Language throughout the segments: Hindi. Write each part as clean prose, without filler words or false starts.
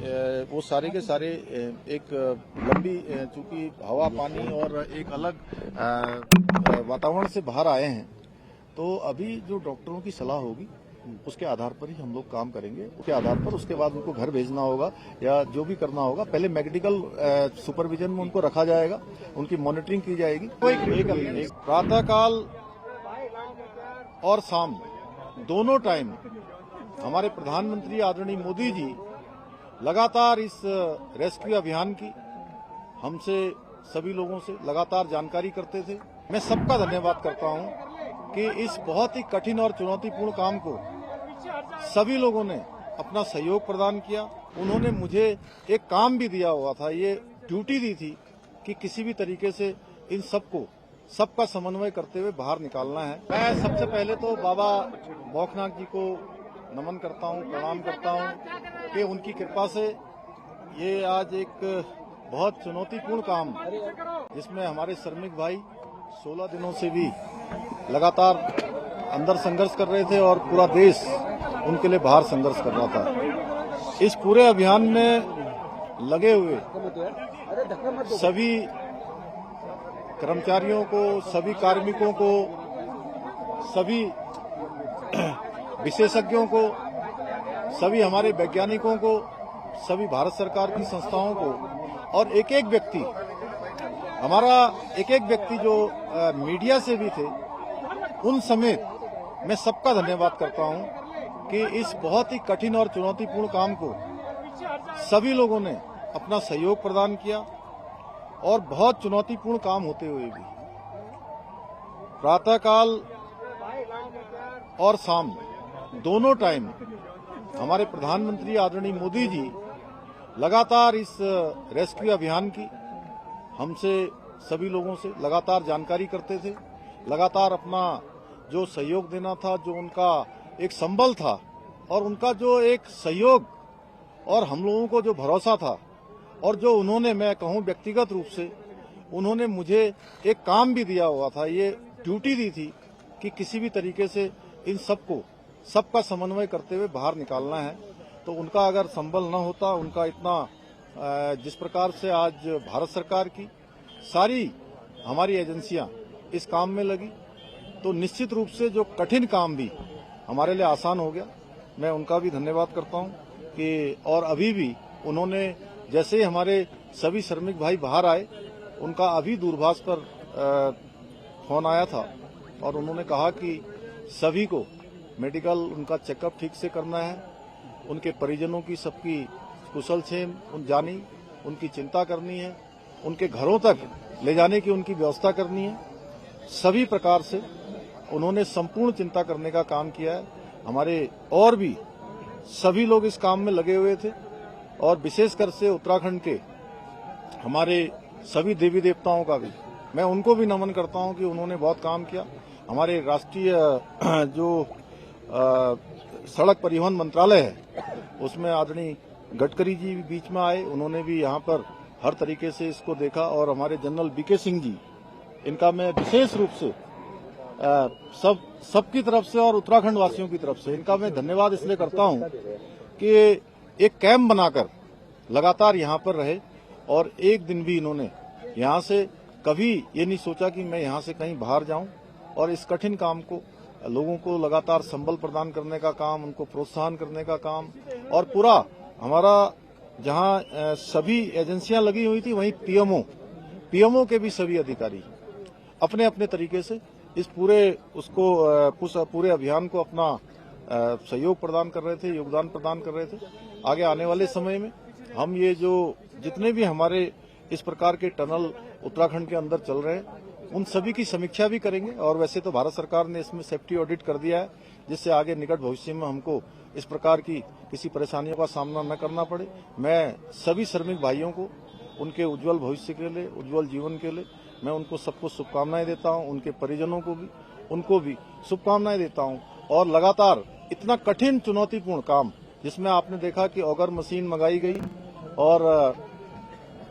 वो सारे के सारे एक लंबी चूंकि हवा पानी और एक अलग वातावरण से बाहर आए हैं, तो अभी जो डॉक्टरों की सलाह होगी उसके आधार पर ही हम लोग काम करेंगे। उसके आधार पर उसके बाद उनको घर भेजना होगा या जो भी करना होगा, पहले मेडिकल सुपरविजन में उनको रखा जाएगा, उनकी मॉनिटरिंग की जाएगी। एक प्रातःकाल और शाम दोनों टाइम हमारे प्रधानमंत्री आदरणीय मोदी जी लगातार इस रेस्क्यू अभियान की हमसे सभी लोगों से लगातार जानकारी करते थे। मैं सबका धन्यवाद करता हूं कि इस बहुत ही कठिन और चुनौतीपूर्ण काम को सभी लोगों ने अपना सहयोग प्रदान किया। उन्होंने मुझे एक काम भी दिया हुआ था, ये ड्यूटी दी थी कि किसी भी तरीके से इन सबका समन्वय करते हुए बाहर निकालना है। मैं सबसे पहले तो बाबा भौकनाथ जी को नमन करता हूं, प्रणाम करता हूं कि उनकी कृपा से ये आज एक बहुत चुनौतीपूर्ण काम जिसमें हमारे श्रमिक भाई 16 दिनों से भी लगातार अंदर संघर्ष कर रहे थे और पूरा देश उनके लिए बाहर संघर्ष कर रहा था। इस पूरे अभियान में लगे हुए सभी कर्मचारियों को, सभी कार्मिकों को, सभी विशेषज्ञों को, सभी हमारे वैज्ञानिकों को, सभी भारत सरकार की संस्थाओं को और एक एक व्यक्ति जो मीडिया से भी थे उन समेत मैं सबका धन्यवाद करता हूं कि इस बहुत ही कठिन और चुनौतीपूर्ण काम को सभी लोगों ने अपना सहयोग प्रदान किया और बहुत चुनौतीपूर्ण काम होते हुए भी प्रातःकाल और शाम दोनों टाइम हमारे प्रधानमंत्री आदरणीय मोदी जी लगातार इस रेस्क्यू अभियान की हमसे सभी लोगों से लगातार जानकारी करते थे, लगातार अपना जो सहयोग देना था, जो उनका एक संबल था और उनका जो एक सहयोग और हम लोगों को जो भरोसा था और जो उन्होंने, मैं कहूं व्यक्तिगत रूप से उन्होंने मुझे एक काम भी दिया हुआ था, ये ड्यूटी दी थी कि किसी भी तरीके से इन सबका समन्वय करते हुए बाहर निकालना है। तो उनका अगर संबल न होता, उनका इतना जिस प्रकार से आज भारत सरकार की सारी हमारी एजेंसियां इस काम में लगी, तो निश्चित रूप से जो कठिन काम भी हमारे लिए आसान हो गया। मैं उनका भी धन्यवाद करता हूं कि और अभी भी उन्होंने जैसे ही हमारे सभी श्रमिक भाई बाहर आए, उनका अभी दूरभाष पर फोन आया था और उन्होंने कहा कि सभी को मेडिकल उनका चेकअप ठीक से करना है, उनके परिजनों की सबकी कुशल क्षेम जानी, उनकी चिंता करनी है, उनके घरों तक ले जाने की उनकी व्यवस्था करनी है। सभी प्रकार से उन्होंने संपूर्ण चिंता करने का काम किया है। हमारे और भी सभी लोग इस काम में लगे हुए थे और विशेषकर से उत्तराखंड के हमारे सभी देवी देवताओं का भी मैं उनको भी नमन करता हूं कि उन्होंने बहुत काम किया। हमारे राष्ट्रीय जो सड़क परिवहन मंत्रालय है उसमें आदरणीय गडकरी जी भी बीच में आए, उन्होंने भी यहाँ पर हर तरीके से इसको देखा और हमारे जनरल बीके सिंह जी, इनका मैं विशेष रूप से सबकी तरफ से और उत्तराखंड वासियों की तरफ से इनका मैं धन्यवाद इसलिए करता हूं कि एक कैंप बनाकर लगातार यहाँ पर रहे और एक दिन भी इन्होंने यहाँ से कभी ये नहीं सोचा कि मैं यहाँ से कहीं बाहर जाऊं और इस कठिन काम को लोगों को लगातार संबल प्रदान करने का काम, उनको प्रोत्साहन करने का काम और पूरा हमारा जहां सभी एजेंसियां लगी हुई थी वहीं पीएमओ के भी सभी अधिकारी अपने अपने तरीके से इस पूरे अभियान को अपना सहयोग प्रदान कर रहे थे, योगदान प्रदान कर रहे थे। आगे आने वाले समय में हम ये जो जितने भी हमारे इस प्रकार के टनल उत्तराखंड के अंदर चल रहे हैं उन सभी की समीक्षा भी करेंगे और वैसे तो भारत सरकार ने इसमें सेफ्टी ऑडिट कर दिया है जिससे आगे निकट भविष्य में हमको इस प्रकार की किसी परेशानियों का सामना न करना पड़े। मैं सभी श्रमिक भाइयों को उनके उज्जवल भविष्य के लिए, उज्जवल जीवन के लिए मैं उनको सबको शुभकामनाएं देता हूं, उनके परिजनों को भी उनको भी शुभकामनाएं देता हूं और लगातार इतना कठिन चुनौतीपूर्ण काम जिसमें आपने देखा कि ऑगर मशीन मंगाई गई और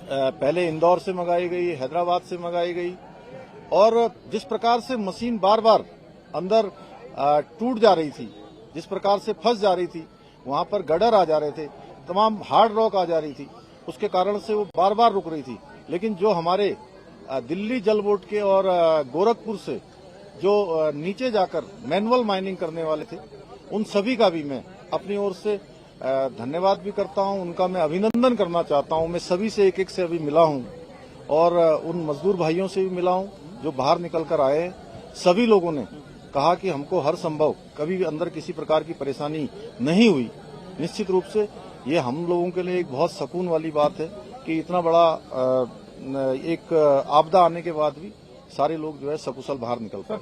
पहले इंदौर से मंगाई गई, हैदराबाद से मंगाई गई और जिस प्रकार से मशीन बार बार अंदर टूट जा रही थी, जिस प्रकार से फंस जा रही थी, वहां पर गडर आ जा रहे थे, तमाम हार्ड रॉक आ जा रही थी, उसके कारण से वो बार बार रुक रही थी। लेकिन जो हमारे दिल्ली जल बोर्ड के और गोरखपुर से जो नीचे जाकर मैनुअल माइनिंग करने वाले थे, उन सभी का भी मैं अपनी ओर से धन्यवाद भी करता हूं, उनका मैं अभिनंदन करना चाहता हूं। मैं सभी से एक एक से अभी मिला हूं और उन मजदूर भाइयों से भी मिला हूं जो बाहर निकल कर आए हैं। सभी लोगों ने कहा कि हमको हर संभव कभी भी अंदर किसी प्रकार की परेशानी नहीं हुई। निश्चित रूप से ये हम लोगों के लिए एक बहुत सुकून वाली बात है कि इतना बड़ा एक आपदा आने के बाद भी सारे लोग जो है सकुशल बाहर निकल पाए।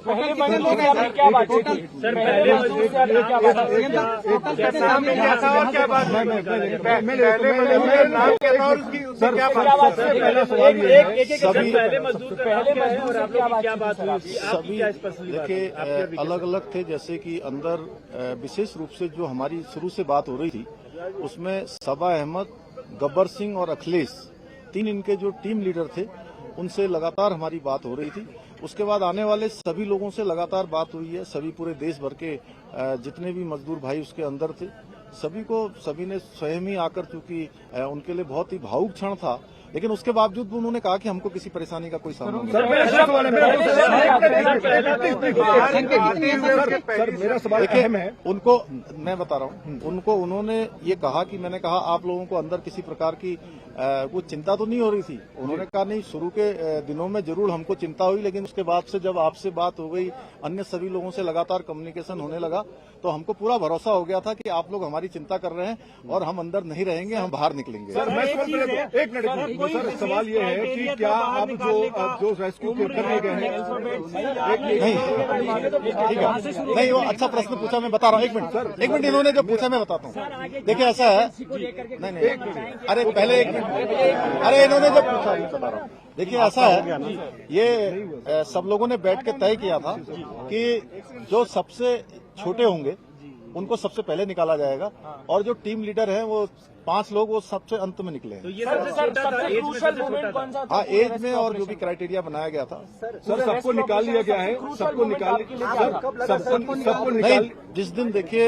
सभी देखिए अलग अलग थे, जैसे कि अंदर विशेष रूप से जो हमारी शुरू से बात हो रही थी उसमें सबा अहमद, गब्बर सिंह और अखिलेश, तीन इनके जो टीम लीडर थे उनसे लगातार हमारी बात हो रही थी। उसके बाद आने वाले सभी लोगों से लगातार बात हुई है। सभी पूरे देश भर के जितने भी मजदूर भाई उसके अंदर थे, सभी ने स्वयं ही आकर, चूंकि उनके लिए बहुत ही भावुक क्षण था, लेकिन उसके बावजूद भी उन्होंने कहा कि हमको किसी परेशानी का कोई सामना नहीं। मेरा सवाल अहम है, उनको मैं बता रहा हूँ, उन्होंने ये कहा कि मैंने कहा आप लोगों को अंदर किसी प्रकार की कुछ चिंता तो नहीं हो रही थी। उन्होंने कहा नहीं, शुरू के दिनों में जरूर हमको चिंता हुई, लेकिन उसके बाद से जब आपसे बात हो गई, अन्य सभी लोगों से लगातार कम्युनिकेशन होने लगा, तो हमको पूरा भरोसा हो गया था कि आप लोग हमारी चिंता कर रहे हैं और हम अंदर नहीं रहेंगे, हम बाहर निकलेंगे। सर मैं एक मिनट, सर सवाल ये है कि क्या आप जो रेस्क्यू करने गए हैं, नहीं वो अच्छा प्रश्न पूछा, मैं बता रहा हूँ। एक मिनट इन्होंने जो पूछा मैं बताता हूँ। देखिए ऐसा है, नहीं अरे पहले एक मिनट, अरे इन्होंने जो पूछा मैं बता रहा हूँ। देखिए ऐसा है, ये सब लोगों ने बैठ के तय किया था कि जो सबसे छोटे होंगे उनको सबसे पहले निकाला जाएगा और जो टीम लीडर हैं वो 5 लोग वो सबसे अंत में निकले हैं। तो ये हाँ, एज में और जो भी क्राइटेरिया बनाया गया था। सर सबको निकाल लिया गया है, सबको निकाल जिस दिन देखिए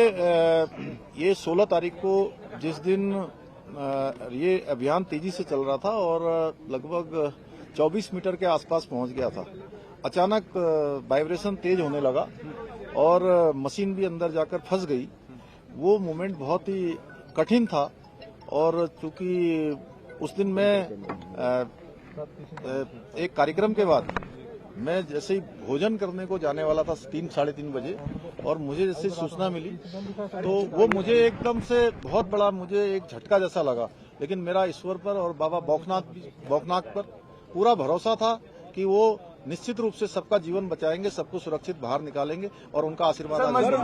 ये 16 तारीख को जिस दिन ये अभियान तेजी से चल रहा था और लगभग 24 मीटर के आसपास पहुंच गया था, अचानक वाइब्रेशन तेज होने लगा और मशीन भी अंदर जाकर फंस गई। वो मोमेंट बहुत ही कठिन था और चूंकि उस दिन मैं एक कार्यक्रम के बाद मैं जैसे ही भोजन करने को जाने वाला था 3 साढ़े 3 बजे, और मुझे जैसे सूचना मिली तो वो मुझे एकदम से बहुत बड़ा मुझे एक झटका जैसा लगा। लेकिन मेरा ईश्वर पर और बाबा बौखनाथ पर पूरा भरोसा था कि वो निश्चित रूप से सबका जीवन बचाएंगे, सबको सुरक्षित बाहर निकालेंगे और उनका आशीर्वाद तमाम मजबूर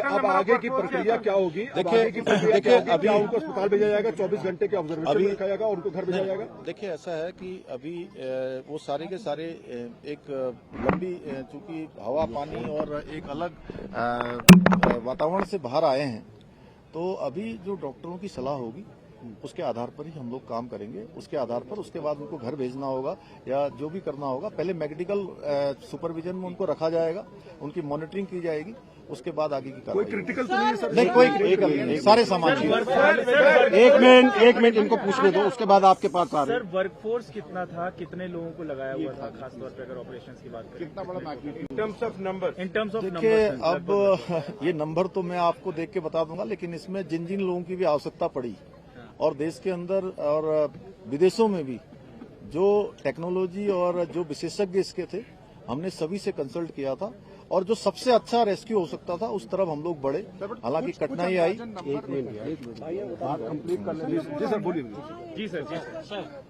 अब आगे की प्रक्रिया क्या होगी? देखिए अभी उनको अस्पताल भेजा जाएगा, 24 घंटे के ऑब्जर्वेशन में रखा जाएगा और उनको घर भेजा जाएगा। देखिए ऐसा है कि अभी वो सारे के सारे एक लंबी चूंकि हवा पानी और एक अलग वातावरण से बाहर आए हैं, तो अभी जो डॉक्टरों की सलाह होगी उसके आधार पर ही हम लोग काम करेंगे। उसके आधार पर उसके बाद उनको घर भेजना होगा या जो भी करना होगा, पहले मेडिकल सुपरविजन में उनको रखा जाएगा, उनकी मॉनिटरिंग की जाएगी, उसके बाद आगे की कोई क्रिटिकल तो नहीं है सर? नहीं, कोई नहीं, सारे सामान। एक मिनट इनको पूछने दो, उसके बाद आपके पास आ रहे हैं। सर वर्कफोर्स कितना था, कितने लोगों को लगाया हुआ था, खासतौर पर अगर ऑपरेशन की बात करें? कितना बड़ा magnitude in terms of number? देखिए अब ये नंबर तो मैं आपको देख के बता दूंगा, लेकिन इसमें जिन जिन लोगों की भी आवश्यकता पड़ी और देश के अंदर और विदेशों में भी जो टेक्नोलॉजी और जो विशेषज्ञ इसके थे, हमने सभी से कंसल्ट किया था और जो सबसे अच्छा रेस्क्यू हो सकता था उस तरफ हम लोग बढ़े। हालांकि कठिनाई आई। एक मिनट बात कंप्लीट कर लेंगे। जी सर बोलिए। जी सर,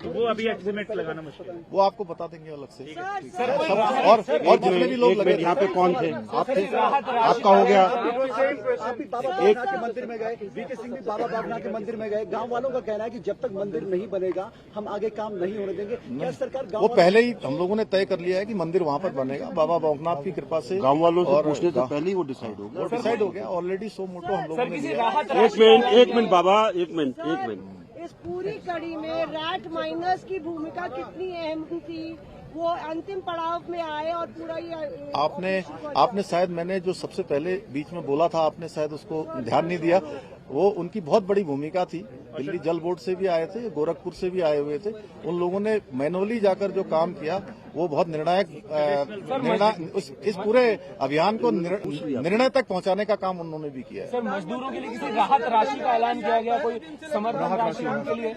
तो वो अभी एस्टिमेट लगाना मुश्किल है, वो आपको बता देंगे अलग से। और जितने भी लोग लगे यहाँ पे कौन थे? आप थे? आपका हो गया। आप भी बाबा बागनाथ के मंदिर में गए, वीके सिंह भी बाबा बागनाथ के मंदिर में गए। गांव वालों का कहना है कि जब तक मंदिर नहीं बनेगा हम आगे काम नहीं होने देंगे। क्या सरकार वो पहले ही हम लोगों ने तय कर लिया है कि मंदिर वहाँ पर बनेगा, बाबा बौखनाथ की कृपा से। गाँव वालों से पूछने से पहले ही वो डिसाइड हो गया। वो डिसाइड हो गया ऑलरेडी। 100 मोटो हम लोगों ने लिया। एक मिनट बाबा, एक मिनट। इस पूरी कड़ी में रैट माइनर्स की भूमिका कितनी अहम थी? वो अंतिम पड़ाव में आए और पूरा ये आपने शायद मैंने जो सबसे पहले बीच में बोला था, आपने शायद उसको ध्यान नहीं दिया। वो उनकी बहुत बड़ी भूमिका थी। दिल्ली जल बोर्ड से भी आए थे, गोरखपुर से भी आए हुए थे। उन लोगों ने मैनुअली जाकर जो काम किया वो बहुत निर्णायक इस पूरे अभियान को निर्णय तक पहुंचाने का काम उन्होंने भी किया है। सर, मजदूरों के लिए किसी राहत राशि का ऐलान किया गया, कोई समर्थन राशि उनके लिए?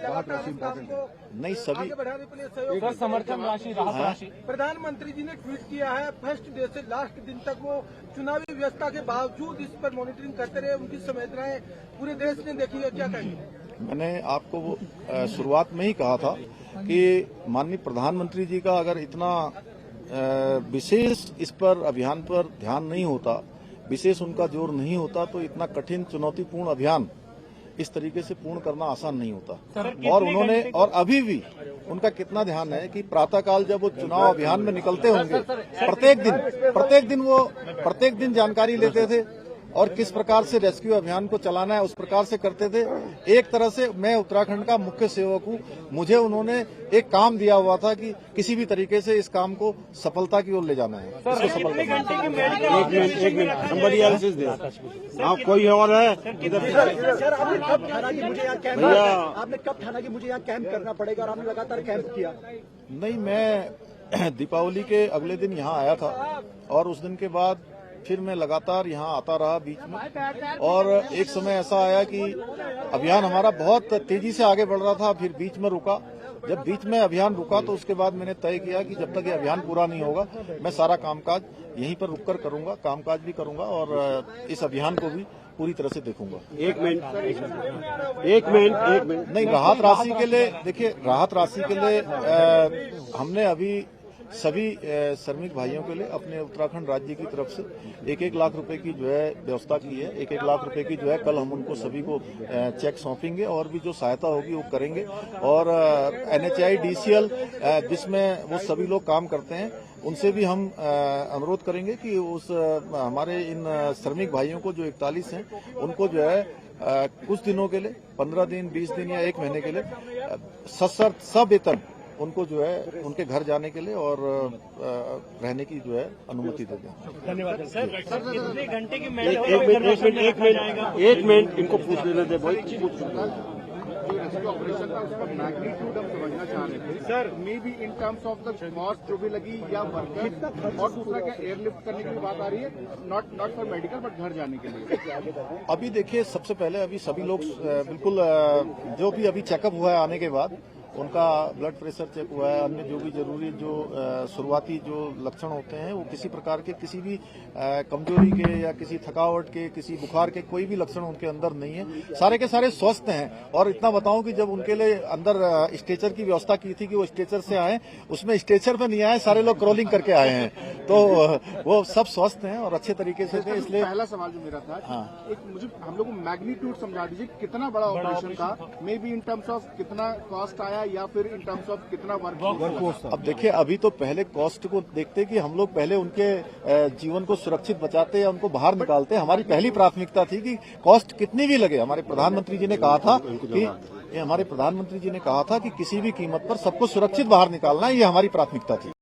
नहीं, सभी सर, समर्थन राशि, राहत राशि। प्रधानमंत्री जी ने ट्वीट किया है, फर्स्ट डे से लास्ट दिन तक वो चुनावी व्यवस्था के बावजूद इस पर मॉनिटरिंग करते रहे। उनकी संवेदनाएं पूरे देश ने देखी है, क्या कहेंगे? मैंने आपको वो शुरुआत में ही कहा था कि माननीय प्रधानमंत्री जी का अगर इतना विशेष इस पर अभियान पर ध्यान नहीं होता, विशेष उनका जोर नहीं होता, तो इतना कठिन चुनौतीपूर्ण अभियान इस तरीके से पूर्ण करना आसान नहीं होता। और उन्होंने और अभी भी उनका कितना ध्यान है कि प्रातःकाल जब वो चुनाव अभियान में निकलते होंगे, प्रत्येक दिन जानकारी लेते थे और किस प्रकार से रेस्क्यू अभियान को चलाना है उस प्रकार से करते थे। एक तरह से मैं उत्तराखंड का मुख्य सेवक हूँ, मुझे उन्होंने एक काम दिया हुआ था कि किसी भी तरीके से इस काम को सफलता की ओर ले जाना है। इसको सफल करना है। एक minute somebody else is there। हाँ, कोई और है इधर? सर, आपने कब ठाना कि मुझे यहाँ कैंप करना पड़ेगा और आपने लगातार कैंप किया? नहीं, मैं दीपावली के अगले दिन यहाँ आया था और उस दिन के बाद फिर मैं लगातार यहाँ आता रहा बीच में। और एक समय ऐसा आया कि अभियान हमारा बहुत तेजी से आगे बढ़ रहा था, फिर बीच में रुका। जब बीच में अभियान रुका तो उसके बाद मैंने तय किया कि जब तक ये अभियान पूरा नहीं होगा मैं सारा कामकाज यहीं पर रुककर करूंगा, कामकाज भी करूंगा और इस अभियान को भी पूरी तरह से देखूंगा। एक मिनट। नहीं, राहत राशि के लिए देखिए, राहत राशि के लिए हमने अभी सभी श्रमिक भाइयों के लिए अपने उत्तराखंड राज्य की तरफ से 1-1 लाख रुपए की जो है व्यवस्था की है। 1-1 लाख रुपए की जो है कल हम उनको सभी को चेक सौंपेंगे और भी जो सहायता होगी वो करेंगे। और NHI DCL जिसमें वो सभी लोग काम करते हैं उनसे भी हम अनुरोध करेंगे कि उस हमारे इन श्रमिक भाइयों को जो 41 हैं उनको जो है कुछ दिनों के लिए 15 दिन, 20 दिन या 1 महीने के लिए सवेतन उनको जो है उनके घर जाने के लिए और रहने की जो है अनुमति दे दें। धन्यवाद सर। कितने घंटे की एक मिनट इनको पूछ लेने दे भाई। रेस्क्यू ऑपरेशन था उसका मैग्नीट्यूड हम समझना चाह रहे थे sir, may be in terms of the cost जो भी लगी या वर्कर्स, और दूसरा क्या एयरलिफ्ट करने की बात आ रही है, नॉट फॉर मेडिकल बट घर जाने के लिए? अभी देखिए, सबसे पहले अभी सभी लोग बिल्कुल जो भी अभी चेकअप हुआ है आने के बाद उनका ब्लड प्रेशर चेक हुआ है, अन्य जो भी जरूरी जो शुरुआती जो लक्षण होते हैं वो किसी प्रकार के किसी भी कमजोरी के या किसी थकावट के, किसी बुखार के कोई भी लक्षण उनके अंदर नहीं है। सारे के सारे स्वस्थ हैं। और इतना बताऊं कि जब उनके लिए अंदर स्ट्रेचर की व्यवस्था की थी कि वो स्ट्रेचर से आए, उसमें स्ट्रेचर पे नहीं आए, सारे लोग क्रॉलिंग करके आए हैं। तो वो सब स्वस्थ हैं और अच्छे तरीके से थे। इसलिए पहला सवाल जो मेरा था, हाँ, एक मुझे हम लोग को मैग्नीट्यूड समझा दीजिए, कितना बड़ा ऑपरेशन था, may be in terms of कितना कॉस्ट आया या फिर इन टर्म्स ऑफ कितना वर्क? अब देखिए, अभी तो पहले कॉस्ट को देखते कि हम लोग पहले उनके जीवन को सुरक्षित बचाते या उनको बाहर निकालते। हमारी पहली प्राथमिकता थी कि कॉस्ट कितनी भी लगे। हमारे प्रधानमंत्री जी ने कहा था कि किसी भी कीमत पर सबको सुरक्षित बाहर निकालना, ये हमारी प्राथमिकता थी।